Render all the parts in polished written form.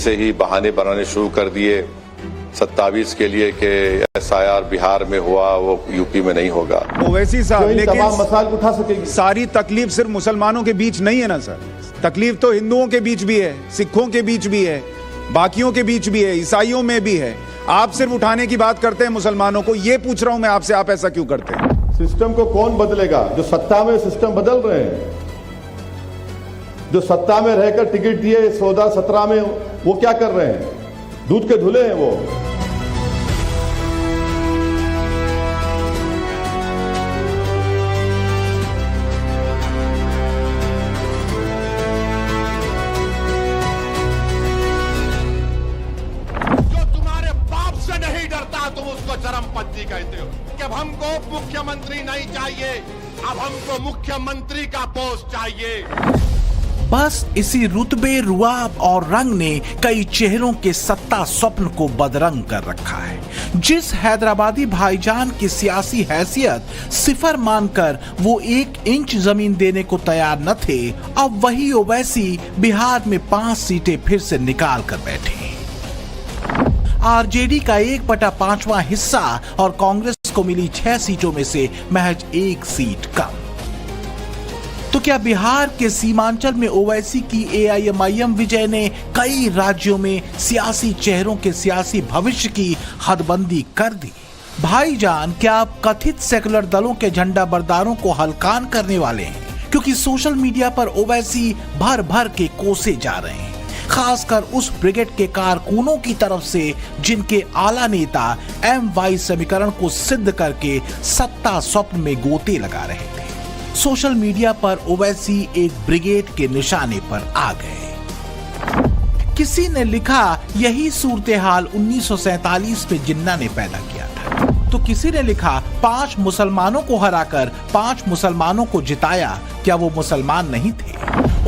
से ही बहाने बनाने शुरू कर दिए 27 के लिए कि SIR बिहार में हुआ वो यूपी में नहीं होगा। ओवैसी साहब, लेकिन तमाम मसाइल उठा सकेगी। सारी तकलीफ सिर्फ मुसलमानों के बीच नहीं है ना सर, तकलीफ तो हिंदुओं के बीच भी है, सिखों के बीच भी है, बाकियों के बीच भी है, ईसाइयों में भी है। आप सिर्फ उठाने की बात करते हैं मुसलमानों को। ये पूछ रहा हूं मैं आपसे, आप ऐसा क्यों करते हैं? सिस्टम को कौन बदलेगा? जो सत्ता में सिस्टम बदल रहे हैं। जो सत्ता में रहकर टिकट दिए 14-17 में वो क्या कर रहे हैं? दूध के धुले हैं वो। जो तुम्हारे बाप से नहीं डरता तुम उसको चरमपंथी कहते हो। कि अब हमको मुख्यमंत्री नहीं चाहिए, अब हमको मुख्यमंत्री का पोस्ट चाहिए। बस इसी रुतबे, रुआब और रंग ने कई चेहरों के सत्ता स्वप्न को बदरंग कर रखा है। जिस हैदराबादी भाईजान की सियासी हैसियत सिफर मानकर वो 1 इंच जमीन देने को तैयार न थे, अब वही ओवैसी बिहार में 5 सीटें फिर से निकाल कर बैठे। आरजेडी का 1/5वां हिस्सा और कांग्रेस को मिली 6 सीटों में से महज 1 सीट कम। तो क्या बिहार के सीमांचल में ओवैसी की AIMIM विजय ने कई राज्यों में सियासी चेहरों के सियासी भविष्य की हदबंदी कर दी? भाईजान, क्या आप कथित सेकुलर दलों के झंडा बरदारों को हलकान करने वाले हैं? क्योंकि सोशल मीडिया पर ओवैसी भर भर के कोसे जा रहे हैं, खासकर उस ब्रिगेड के कारकुनों की तरफ से जिनके आला नेता MY समीकरण को सिद्ध करके सत्ता स्वप्न में गोते लगा रहे थे। सोशल मीडिया पर ओवैसी एक ब्रिगेड के निशाने पर आ गए। किसी ने लिखा, यही सूरत हाल 1947 में जिन्ना ने पैदा किया था। तो किसी ने लिखा, 5 मुसलमानों को हराकर 5 मुसलमानों को जिताया, क्या वो मुसलमान नहीं थे?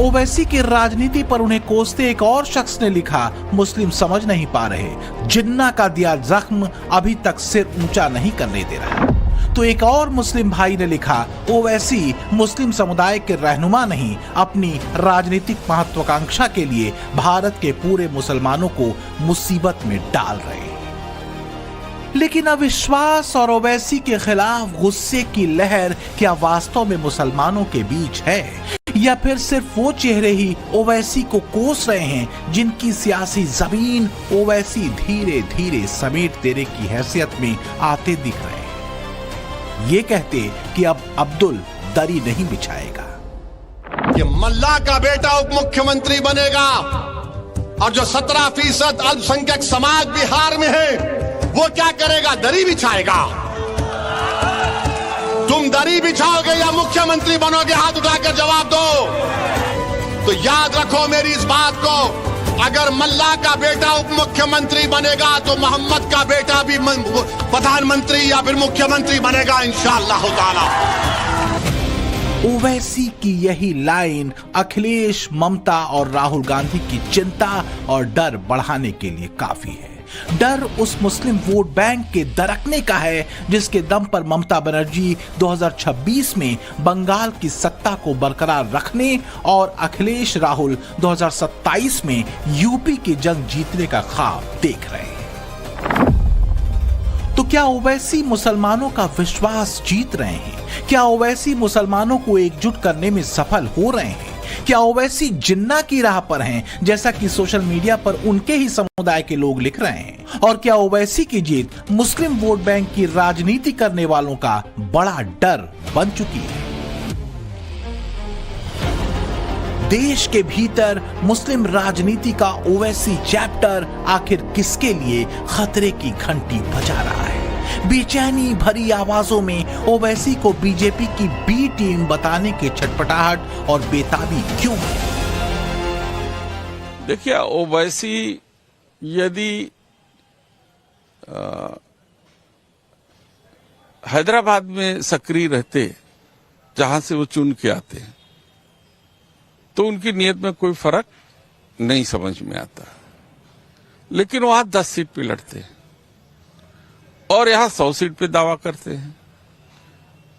ओवैसी की राजनीति पर उन्हें कोसते एक और शख्स ने लिखा, मुस्लिम समझ नहीं पा रहे, जिन्ना का दिया जख्म अभी तक सिर ऊंचा नहीं करने दे रहा। तो एक और मुस्लिम भाई ने लिखा, ओवैसी मुस्लिम समुदाय के रहनुमा नहीं, अपनी राजनीतिक महत्वाकांक्षा के लिए भारत के पूरे मुसलमानों को मुसीबत में डाल रहे हैं। लेकिन अविश्वास और ओवैसी के खिलाफ गुस्से की लहर क्या वास्तव में मुसलमानों के बीच है, या फिर सिर्फ वो चेहरे ही ओवैसी को कोस रहे हैं जिनकी सियासी जमीन ओवैसी धीरे धीरे समेट देने की हैसियत में आते दिख रहे हैं? ये कहते कि अब अब्दुल दरी नहीं बिछाएगा। ये मल्ला का बेटा उप मुख्यमंत्री बनेगा और जो 17% अल्पसंख्यक समाज बिहार में है वो क्या करेगा? दरी बिछाएगा। तुम दरी बिछाओगे या मुख्यमंत्री बनोगे? हाथ उठाकर जवाब दो। तो याद रखो मेरी इस बात को, अगर मल्ला का बेटा उप मुख्यमंत्री बनेगा तो मोहम्मद का बेटा भी प्रधानमंत्री या फिर मुख्यमंत्री बनेगा इंशाअल्लाह ताला। ओवैसी की यही लाइन अखिलेश, ममता और राहुल गांधी की चिंता और डर बढ़ाने के लिए काफी है। डर उस मुस्लिम वोट बैंक के दरकने का है जिसके दम पर ममता बनर्जी 2026 में बंगाल की सत्ता को बरकरार रखने और अखिलेश राहुल 2027 में यूपी की जंग जीतने का ख्वाब देख रहे हैं। तो क्या ओवैसी मुसलमानों का विश्वास जीत रहे हैं? क्या ओवैसी मुसलमानों को एकजुट करने में सफल हो रहे हैं? क्या ओवैसी जिन्ना की राह पर हैं, जैसा कि सोशल मीडिया पर उनके ही समुदाय के लोग लिख रहे हैं? और क्या ओवैसी की जीत मुस्लिम वोट बैंक की राजनीति करने वालों का बड़ा डर बन चुकी है? देश के भीतर मुस्लिम राजनीति का ओवैसी चैप्टर आखिर किसके लिए खतरे की घंटी बजा रहा है? बेचैनी भरी आवाजों में ओवैसी को बीजेपी की बी टीम बताने की छटपटाहट और बेताबी क्यों है? देखिए, ओवैसी यदि हैदराबाद में सक्रिय रहते, जहां से वो चुन के आते हैं, तो उनकी नीयत में कोई फर्क नहीं समझ में आता। लेकिन वहां 10 सीट पे लड़ते हैं और यहां 100 सीट पे दावा करते हैं,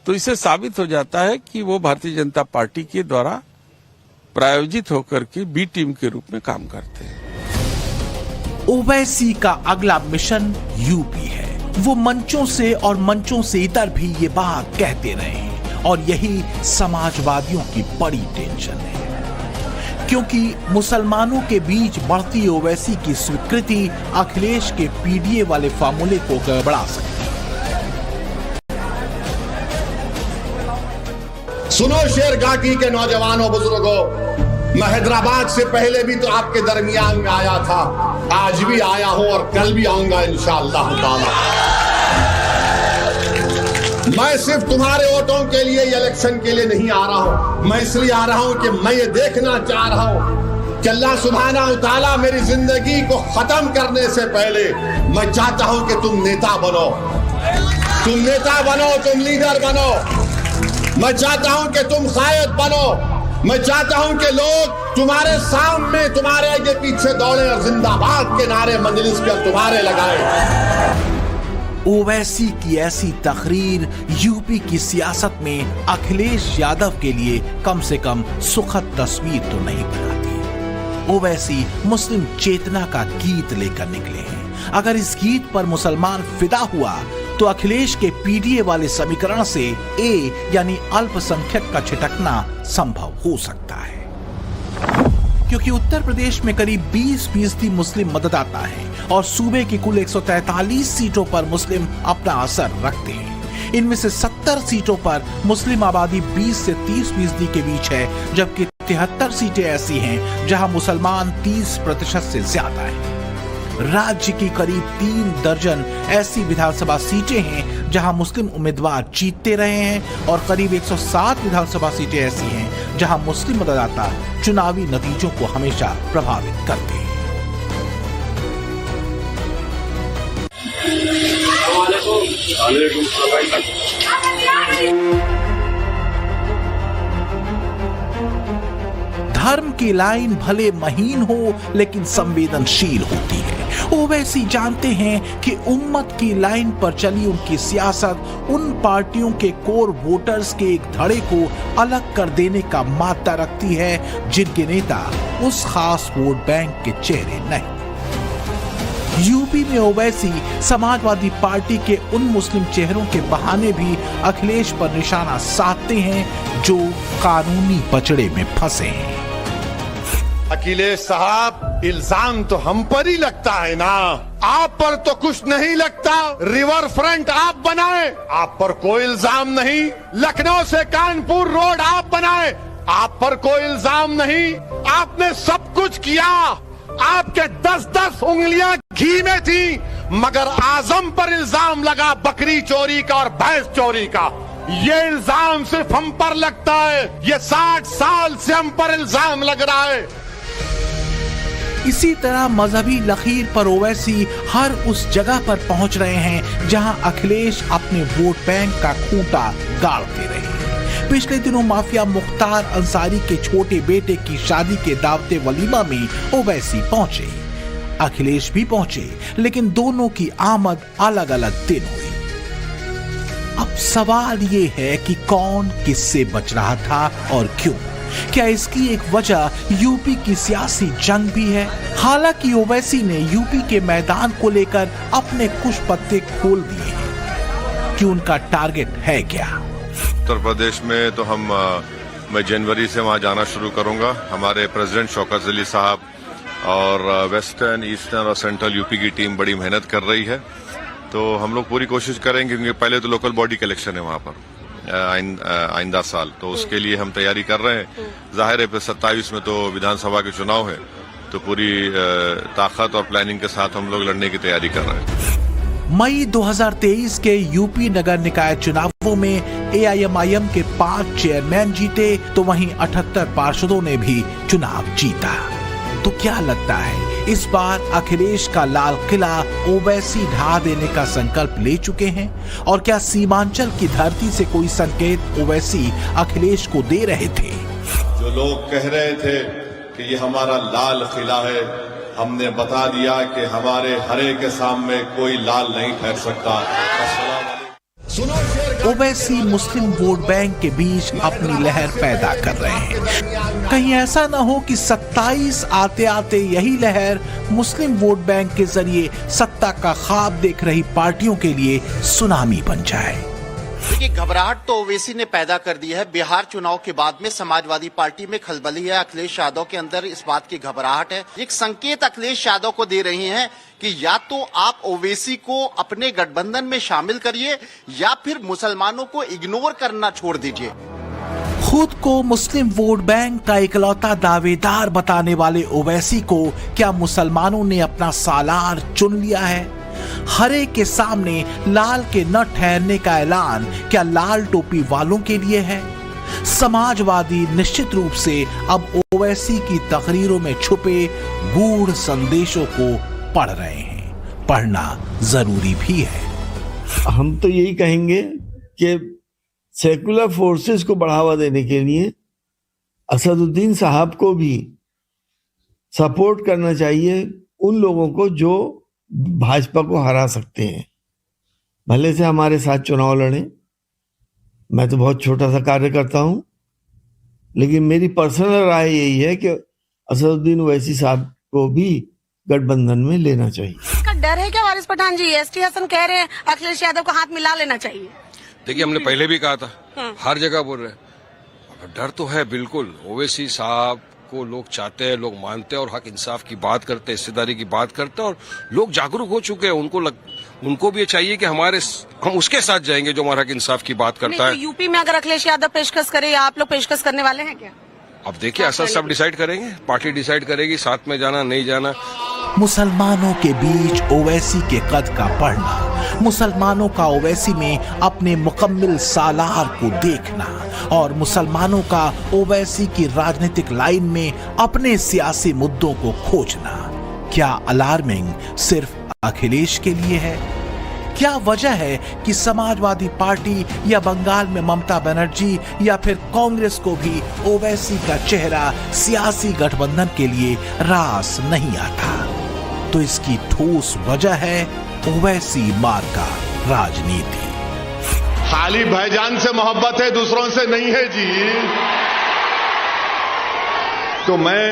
तो इससे साबित हो जाता है कि वो भारतीय जनता पार्टी के द्वारा प्रायोजित होकर के बी टीम के रूप में काम करते हैं। ओवैसी का अगला मिशन यूपी है। वो मंचों से और मंचों से इतर भी ये बात कहते रहे हैं और यही समाजवादियों की बड़ी टेंशन है, क्योंकि मुसलमानों के बीच बढ़ती ओवैसी की स्वीकृति अखिलेश के पीडीए वाले फार्मूले को गड़बड़ा सकती है। सुनो शेर घाटी के नौजवानों बुजुर्गों, मैं हैदराबाद से पहले भी तो आपके दरमियान में आया था, आज भी आया हूं और कल भी आऊंगा इंशाअल्लाह ताला। मैं सिर्फ तुम्हारे वोटों के लिए इलेक्शन के लिए नहीं आ रहा हूं, मैं इसलिए आ रहा हूं कि मैं ये देखना चाह रहा हूं कि अल्लाह सुब्हानहू व तआला मेरी जिंदगी को खत्म करने से पहले मैं चाहता हूं कि तुम नेता बनो, तुम नेता बनो, तुम लीडर बनो। मैं चाहता हूं कि तुम कायद बनो। मैं चाहता हूं कि लोग तुम्हारे सामने, तुम्हारे आगे पीछे दौड़े और जिंदाबाद के नारे मजलिस पर तुम्हारे लगाए। ओवैसी की ऐसी तकरीर यूपी की सियासत में अखिलेश यादव के लिए कम से कम सुखद तस्वीर तो नहीं बनाती। ओवैसी मुस्लिम चेतना का गीत लेकर निकले हैं। अगर इस गीत पर मुसलमान फिदा हुआ तो अखिलेश के पीडीए वाले समीकरण से ए यानी अल्पसंख्यक का छिटकना संभव हो सकता है, क्योंकि उत्तर प्रदेश में करीब 20% मुस्लिम मतदाता हैं और सूबे की कुल 143 सीटों पर मुस्लिम अपना असर रखते हैं। इनमें से 70 सीटों पर मुस्लिम आबादी 20 से 30% के बीच है, जबकि 73 सीटें ऐसी हैं जहां मुसलमान 30% से ज्यादा हैं। राज्य की करीब 3 दर्जन ऐसी विधानसभा सीटें हैं जहां मुस्लिम उम्मीदवार जीतते रहे हैं और करीब 107 विधानसभा सीटें ऐसी हैं जहां मुस्लिम मतदाता चुनावी नतीजों को हमेशा प्रभावित करते हैं। धर्म की लाइन भले महीन हो लेकिन संवेदनशील होती है। ओवैसी जानते हैं कि उम्मत की लाइन पर चली उनकी सियासत उन पार्टियों के कोर वोटर्स के एक धड़े को अलग कर देने का मादा रखती है जिनके नेता उस खास वोट बैंक के चेहरे नहीं। यूपी में ओवैसी समाजवादी पार्टी के उन मुस्लिम चेहरों के बहाने भी अखिलेश पर निशाना साधते हैं जो कानूनी बचड़े में फंसे हैं। अखिलेश साहब, इल्जाम तो हम पर ही लगता है ना, आप पर तो कुछ नहीं लगता। रिवर फ्रंट आप बनाए, आप पर कोई इल्जाम नहीं। लखनऊ से कानपुर रोड आप बनाए, आप पर कोई इल्जाम नहीं। आपने सब कुछ किया, आपके 10-10 उंगलियां घी में थी, मगर आजम पर इल्जाम लगा बकरी चोरी का और भैंस चोरी का। ये इल्जाम सिर्फ हम पर लगता है, ये 60 साल से हम पर इल्जाम लग रहा है। इसी तरह मजहबी लकीर पर ओवैसी हर उस जगह पर पहुंच रहे हैं जहां अखिलेश अपने वोट बैंक का खूंटा गाड़ते रहे। पिछले दिनों माफिया मुख्तार अंसारी के छोटे बेटे की शादी के दावते वलीमा में ओवैसी पहुंचे, अखिलेश भी पहुंचे, लेकिन दोनों की आमद अलग अलग दिन हुई। अब सवाल ये है कि कौन किससे बच रहा था और क्यों? क्या इसकी एक वजह यूपी की सियासी जंग भी है? हालांकि ओवैसी ने यूपी के मैदान को लेकर अपने कुछ पत्ते खोल दिए हैं कि उनका टारगेट है क्या। उत्तर प्रदेश में तो मैं जनवरी से वहां जाना शुरू करूंगा। हमारे प्रेसिडेंट शौकत अली साहब और वेस्टर्न, ईस्टर्न और सेंट्रल यूपी की टीम बड़ी मेहनत कर रही है, तो हम लोग पूरी कोशिश करेंगे, क्योंकि पहले तो लोकल बॉडी का इलेक्शन है वहां पर आइंदा साल, तो उसके लिए हम तैयारी कर रहे हैं। जाहिर है 27 में तो विधानसभा के चुनाव है, तो पूरी ताकत और प्लानिंग के साथ हम लोग लड़ने की तैयारी कर रहे हैं। मई 2023 के यूपी नगर निकाय चुनावों में एआईएमआईएम के 5 चेयरमैन जीते, तो वहीं 78 पार्षदों ने भी चुनाव जीता। तो क्या लगता है इस बार अखिलेश का लाल किला ओवैसी ढा देने का संकल्प ले चुके हैं? और क्या सीमांचल की धरती से कोई संकेत ओवैसी अखिलेश को दे रहे थे? जो लोग कह रहे थे कि ये हमारा लाल किला है, हमने बता दिया कि हमारे हरे के सामने कोई लाल नहीं ठहर सकता। सुनो शेर ओवैसी मुस्लिम वोट बैंक के बीच अपनी लहर पैदा कर रहे हैं। कहीं ऐसा न हो कि 27 आते आते यही लहर मुस्लिम वोट बैंक के जरिए सत्ता का ख्वाब देख रही पार्टियों के लिए सुनामी बन जाए। देखिए, घबराहट तो ओवैसी ने पैदा कर दी है। बिहार चुनाव के बाद में समाजवादी पार्टी में खलबली है। अखिलेश यादव के अंदर इस बात की घबराहट है। एक संकेत अखिलेश यादव को दे रही हैं कि या तो आप ओवैसी को अपने गठबंधन में शामिल करिए या फिर मुसलमानों को इग्नोर करना छोड़ दीजिए। खुद को मुस्लिम वोट बैंक का इकलौता दावेदार बताने वाले ओवैसी को क्या मुसलमानों ने अपना सालार चुन लिया है? हरे के सामने लाल के न ठहरने का ऐलान क्या लाल टोपी वालों के लिए है? समाजवादी निश्चित रूप से अब ओवैसी की तकरीरों में छुपे गूढ़ संदेशों को पढ़ रहे हैं। पढ़ना जरूरी भी है। हम तो यही कहेंगे कि सेकुलर फोर्सेस को बढ़ावा देने के लिए असदुद्दीन साहब को भी सपोर्ट करना चाहिए उन लोगों को जो भाजपा को हरा सकते हैं। भले से हमारे साथ चुनाव लड़े, मैं तो बहुत छोटा सा कार्य करता हूं, लेकिन मेरी पर्सनल राय यही है कि असदुद्दीन ओवैसी साहब को भी गठबंधन में लेना चाहिए। इसका डर है क्या वारिस पठान जी? एसटी हसन कह रहे हैं अखिलेश यादव को हाथ मिला लेना चाहिए। देखिए, हमने पहले भी कहा था, हर जगह बोल रहे हैं, डर तो है बिल्कुल। ओवैसी साहब को लोग चाहते हैं, लोग मानते हैं और हक इंसाफ की बात करते हैं, हिस्सेदारी की बात करते हैं और लोग जागरूक हो चुके हैं। उनको भी ये चाहिए कि हम उसके साथ जाएंगे जो हमारा हक इंसाफ की बात करता है। तो यूपी में अगर अखिलेश यादव पेशकश करे या आप लोग पेशकश करने वाले हैं क्या? अब देखिए, ऐसा सब डिसाइड करेंगे, पार्टी डिसाइड करेगी साथ में जाना नहीं जाना। मुसलमानों के बीच ओवैसी के कद का पढ़ना, मुसलमानों का ओवैसी में अपने मुकम्मिल सालार को देखना और मुसलमानों का ओवैसी की राजनीतिक लाइन में अपने सियासी मुद्दों को खोजना, क्या अलार्मिंग सिर्फ अखिलेश के लिए है? क्या वजह है कि समाजवादी पार्टी या बंगाल में ममता बनर्जी या फिर कांग्रेस को भी ओवैसी का चेहरा सियासी गठबंधन के लिए रास नहीं आता? तो इसकी ठोस वजह है ओवैसी मार्का राजनीति। खाली भाईजान से मोहब्बत है, दूसरों से नहीं है जी। तो मैं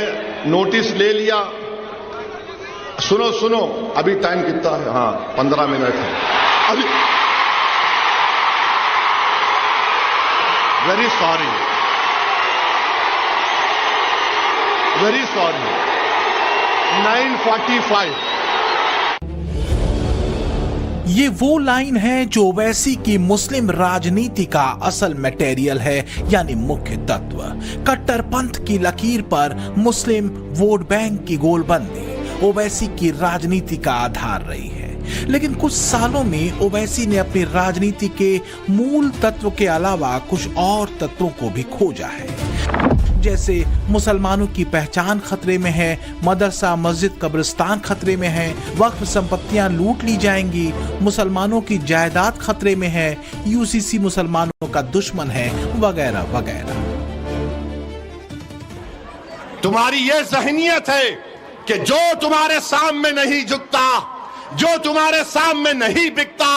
नोटिस ले लिया। सुनो, अभी टाइम कितना है? हाँ, 15 मिनट है अभी। Very sorry, 9:45। ये वो लाइन है जो ओवैसी की मुस्लिम राजनीति का असल मटेरियल है, यानी मुख्य तत्व। कट्टरपंथ की लकीर पर मुस्लिम वोट बैंक की गोलबंदी ओवैसी की राजनीति का आधार रही है। लेकिन कुछ सालों में ओवैसी ने अपनी राजनीति के मूल तत्व के अलावा कुछ और तत्वों को भी खोजा है। जैसे मुसलमानों की पहचान खतरे में है, मदरसा मस्जिद कब्रिस्तान खतरे में है, वक्फ संपत्तियां लूट ली जाएंगी, मुसलमानों की जायदाद खतरे में है, यूसीसी मुसलमानों का दुश्मन है, वगैरह वगैरह। तुम्हारी ये ज़हनियत है कि जो तुम्हारे सामने नहीं झुकता, जो तुम्हारे सामने नहीं बिकता,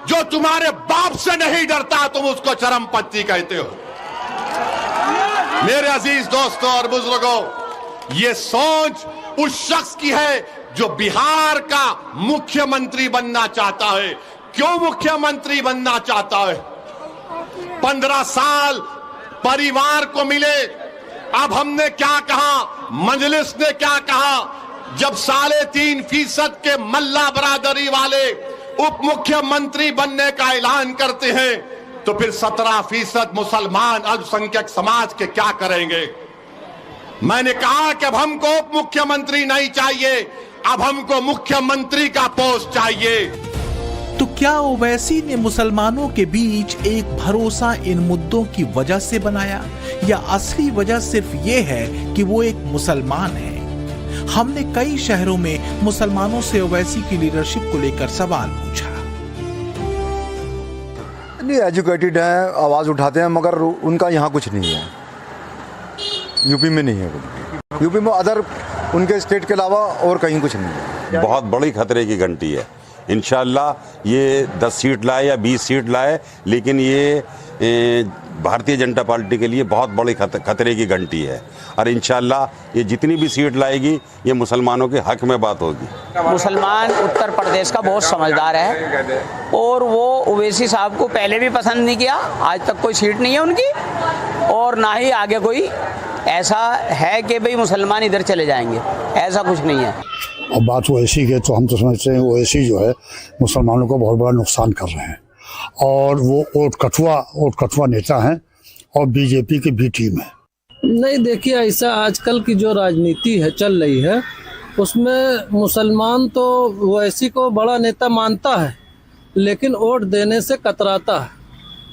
जो तुम्हारे बाप से नहीं डरता, तुम उसको चरमपंथी कहते हो। मेरे अजीज दोस्तों और बुजुर्गों, ये सोच उस शख्स की है जो बिहार का मुख्यमंत्री बनना चाहता है। क्यों मुख्यमंत्री बनना चाहता है? 15 साल परिवार को मिले। अब हमने क्या कहा, मजलिस ने क्या कहा, जब 3.5% के मल्ला बरादरी वाले उप मुख्यमंत्री बनने का ऐलान करते हैं, तो फिर 17% मुसलमान अल्पसंख्यक समाज के क्या करेंगे? मैंने कहा कि अब हमको उप मुख्यमंत्री नहीं चाहिए, अब हमको मुख्यमंत्री का पोस्ट चाहिए। तो क्या ओवैसी ने मुसलमानों के बीच एक भरोसा इन मुद्दों की वजह से बनाया, या असली वजह सिर्फ ये है कि वो एक मुसलमान है? हमने कई शहरों में मुसलमानों से ओवैसी की लीडरशिप को लेकर सवाल पूछा। नहीं, एजुकेटेड हैं, आवाज उठाते हैं, मगर उनका यहाँ कुछ नहीं है। यूपी में नहीं है, यूपी में अदर उनके स्टेट के अलावा और कहीं कुछ नहीं है। बहुत बड़ी खतरे की घंटी है। इंशाअल्लाह ये 10 सीट लाए या 20 सीट लाए, लेकिन ये भारतीय जनता पार्टी के लिए बहुत बड़ी खतरे की घंटी है। और इंशाअल्लाह ये जितनी भी सीट लाएगी ये मुसलमानों के हक में बात होगी। मुसलमान उत्तर प्रदेश का बहुत समझदार है और वो ओवैसी साहब को पहले भी पसंद नहीं किया, आज तक कोई सीट नहीं है उनकी और ना ही आगे कोई ऐसा है कि भाई मुसलमान इधर चले जाएंगे, ऐसा कुछ नहीं है। और बात ओवैसी के तो हम तो समझते हैं ओवैसी जो है मुसलमानों को बहुत बड़ा नुकसान कर रहे हैं और वो ओट कठुआ नेता हैं और बीजेपी की बी टीम है। नहीं, देखिए ऐसा आजकल की जो राजनीति है चल रही है उसमें मुसलमान तो ओवैसी को बड़ा नेता मानता है लेकिन वोट देने से कतराता है।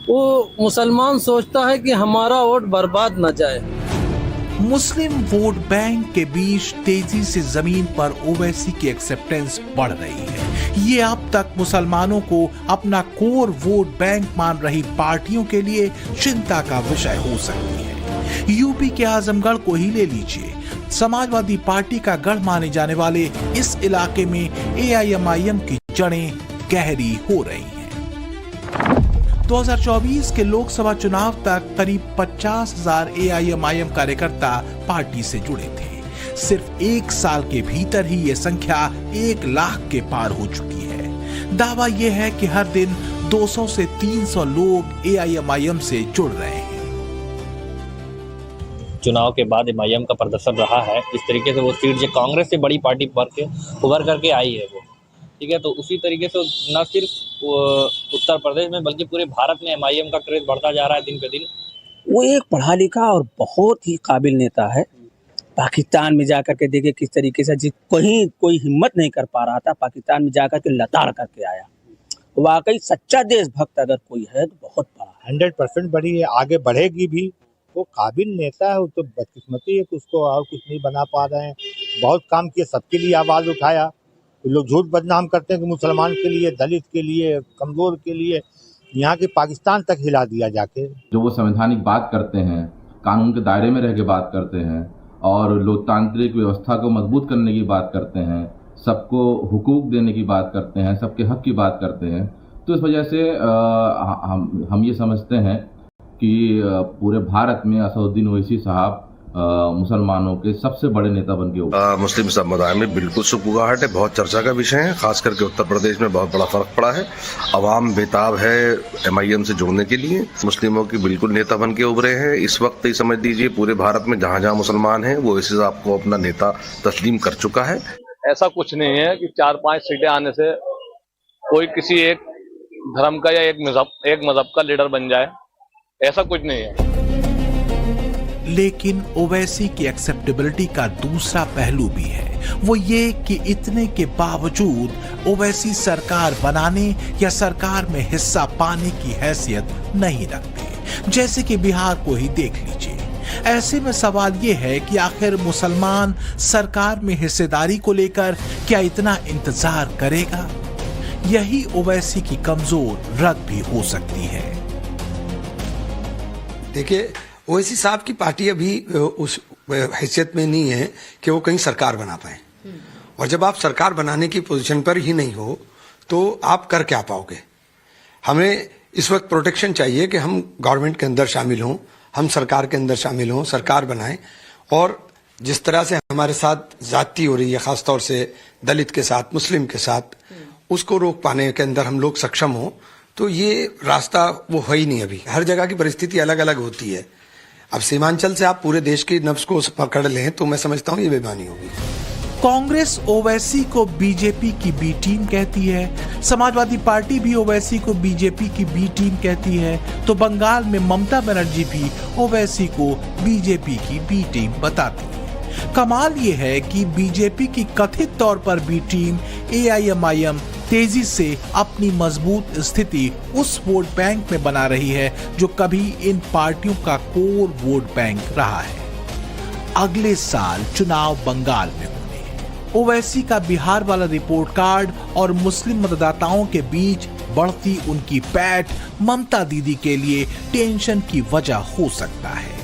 वो मुसलमान सोचता है कि हमारा वोट बर्बाद न जाए। मुस्लिम वोट बैंक के बीच तेजी से जमीन पर ओवैसी की एक्सेप्टेंस बढ़ रही है। ये अब तक मुसलमानों को अपना कोर वोट बैंक मान रही पार्टियों के लिए चिंता का विषय हो सकती है। यूपी के आजमगढ़ को ही ले लीजिए। समाजवादी पार्टी का गढ़ माने जाने वाले इस इलाके में AIMIM की जड़ें गहरी हो रही हैं। 2024 के लोकसभा चुनाव तक करीब 50,000 AIMIM कार्यकर्ता पार्टी से जुड़े थे। सिर्फ एक साल के भीतर ही ये संख्या 1 लाख के पार हो चुकी है। दावा यह है कि हर दिन 200 से 300 लोग AIMIM से जुड़ रहे हैं। चुनाव के बाद MIM का प्रदर्शन रहा है, इस तरीके से वो सीट जो कांग्रेस से बड़ी पार्टी उभर करके आई है वो, ठीक है, तो उसी तरीके से न सिर्फ उत्तर प्रदेश में बल्कि पूरे भारत में MIM का क्रेज बढ़ता जा रहा है दिन पे दिन। वो एक पढ़ा लिखा और बहुत ही काबिल नेता है। पाकिस्तान में जाकर के देखे किस तरीके से कहीं कोई हिम्मत नहीं कर पा रहा था, पाकिस्तान में जाकर के लताड़ करके आया। वाकई सच्चा देशभक्त अगर कोई है तो बहुत बड़ा 100% बड़ी है, आगे बढ़ेगी भी। वो काबिल नेता है, वो तो बदकिस्मती है कि उसको और कुछ नहीं बना पा रहे हैं। बहुत काम किया, सबके लिए आवाज उठाया। तो लोग झूठ बदनाम करते हैं कि मुसलमान के लिए, दलित के लिए, कमजोर के लिए, यहाँ के पाकिस्तान तक हिला दिया जाके। जो वो संवैधानिक बात करते हैं, कानून के दायरे में रह के बात करते हैं और लोकतांत्रिक व्यवस्था को मजबूत करने की बात करते हैं, सबको हुकूक देने की बात करते हैं, सबके हक की बात करते हैं, तो इस वजह से हम ये समझते हैं कि पूरे भारत में असदुद्दीन ओवैसी साहब मुसलमानों के सबसे बड़े नेता बन के उभरे। मुस्लिम समुदाय में बिल्कुल सुगबुगाहट है, बहुत चर्चा का विषय है। खास करके उत्तर प्रदेश में बहुत बड़ा फर्क पड़ा है। अवाम बेताब है MIM से जुड़ने के लिए। मुस्लिमों की बिल्कुल नेता बन के उभरे हैं। इस वक्त ही समझ लीजिए पूरे भारत में जहाँ जहाँ मुसलमान हैं वो इस हिसाब को अपना नेता तस्लीम कर चुका है। ऐसा कुछ नहीं है कि 4-5 सीटें आने से कोई किसी एक धर्म का या एक मजहब का लीडर बन जाए, ऐसा कुछ नहीं है। लेकिन ओवैसी की एक्सेप्टेबिलिटी का दूसरा पहलू भी है। वो ये कि इतने के बावजूद ओवैसी सरकार बनाने या सरकार में हिस्सा पाने की हैसियत नहीं रखते। जैसे कि बिहार को ही देख लीजिए। ऐसे में सवाल ये है कि आखिर मुसलमान सरकार में हिस्सेदारी को लेकर क्या इतना इंतजार करेगा? यही ओवैसी की कमजोर रग भी हो सकती है। देखिए, ओवैसी साहब की पार्टी अभी उस हैसियत में नहीं है कि वो कहीं सरकार बना पाए, और जब आप सरकार बनाने की पोजीशन पर ही नहीं हो तो आप कर क्या पाओगे? हमें इस वक्त प्रोटेक्शन चाहिए कि हम गवर्नमेंट के अंदर शामिल हों, हम सरकार के अंदर शामिल हों, सरकार बनाएं, और जिस तरह से हमारे साथ ज्यादती हो रही है, खासतौर से दलित के साथ, मुस्लिम के साथ, उसको रोक पाने के अंदर हम लोग सक्षम हो, तो ये रास्ता वो है ही नहीं। अभी हर जगह की परिस्थिति अलग अलग होती है। अब सीमांचल से आप पूरे देश की नब्ज को पकड़ लें तो मैं समझता हूँ ये बेईमानी होगी। कांग्रेस ओवैसी को बीजेपी की बी टीम कहती है, समाजवादी पार्टी भी ओवैसी को बीजेपी की बी टीम कहती है, तो बंगाल में ममता बनर्जी भी ओवैसी को बीजेपी की बी टीम बताती है। कमाल ये है कि बीजेपी की कथित तौर पर बी टीम AIMIM तेजी से अपनी मजबूत स्थिति उस वोट बैंक में बना रही है जो कभी इन पार्टियों का कोर वोट बैंक रहा है। अगले साल चुनाव बंगाल में होने हैं। ओवैसी का बिहार वाला रिपोर्ट कार्ड और मुस्लिम मतदाताओं के बीच बढ़ती उनकी पैठ ममता दीदी के लिए टेंशन की वजह हो सकता है।